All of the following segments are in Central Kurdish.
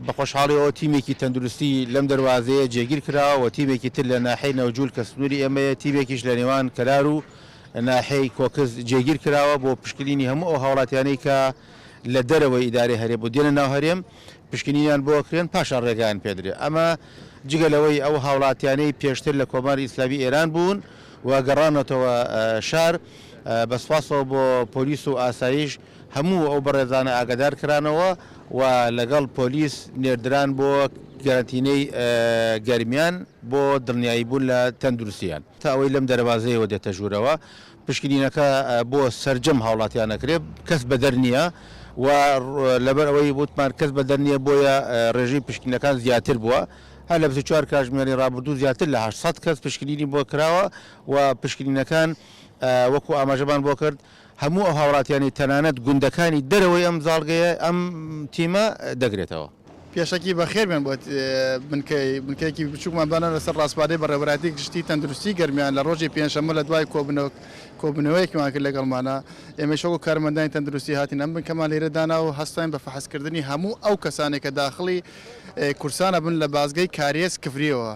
بە خۆشحاڵیەوە تیمێکی تەندروستی لەم دەواازەیە جێگیر کراوە و تیمێکی تر لە ناحەی نەوجول کە سنووری ئێمەیە تیمێکیش لە نێوان کەرار و ناحەی کۆکز جێگیر کراوە بۆ پشکنینی هەموو ئەو هاوڵاتیانەی کە لە دەرەوەی ئیدارەی هەرێ بۆ دێنە ناو هەرێم پشکنینیان بۆ کرێن پاشان ڕێگایان پێدرێ ئەمە جگەلەوەی ئەو هاوڵاتیانەی پێشتر لە کۆماری ئیسلامی ئێران بوون و گەڕانەتەوە شار بەسپاسەوە بۆ پۆلیس و ئاسایش هەموو ئەو بەڕێزانە ئاگادار کرانەوە و لەگەڵ پۆلیس نێردران بۆ گەرانتینەی گەرمیان بۆ دڵنیایی بوون لە تەندروستیان تا ئەوەی لەم دەرەوازەیەوە دێتە ژوورەوە پشکنینەکە بۆ سەرجەم هاوڵاتیان نەکرێت کەس بەدەر نییە و لەبەر ئەوەی بوتمان کەس بەدەر نییە بۆیە ڕێژەی پشکنەکان زیاتر بووە هەر لە 24 کاتژمێری ڕابردوو زیاتر لە 800 کەس پشکنینی بۆ کراوە و پشکنینەکان وەکو ئاماژەبان بۆ کرد هەموو ئەو هاوڵاتیانی تەنانەت گوندەکانی دەرەوەی ئەم زاڵگەیە ئەم تیمە دەگرێتەوە. پێشەکی بەخێر بێن بۆ بنکەیەکی بچووکمان بانە لەسەر ڕاستپارەی بەڕێوەبەراتی گشتی تەندروستی گەرمیان لە ڕۆژی پێنجشەممە لە دوای کۆبنەوەیەکیمان کرد لەگەڵمانە ئێمە شەکو کارمەندانی تەندروستی هاتین ئەم بنکەمان لێرە دانا و هەستان بە فەحەزکردنی هەموو ئەو کەسانێک کە داخڵی کورسانە بن لە بازگەی کارێز کفریەوە.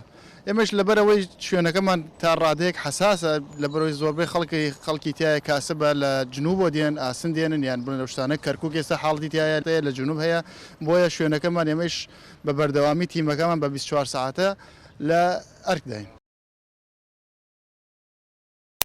ئێمەش لەبەرەوەی شوێنەکەمان تا ڕادەیەک حساسە لەبەرەوەی زۆربەی خەڵکی تایە کاسبە لە جنوب دێن ئاسن دێنن یان بن لە شتانە کەرکووک ئێستا حاڵی تایە لە جنوب هەیە بۆیە شوێنەکەمان ئێمەش بە بەردەوامی تیمەکەمان بە 24 ساعتە لە ئەرک داین.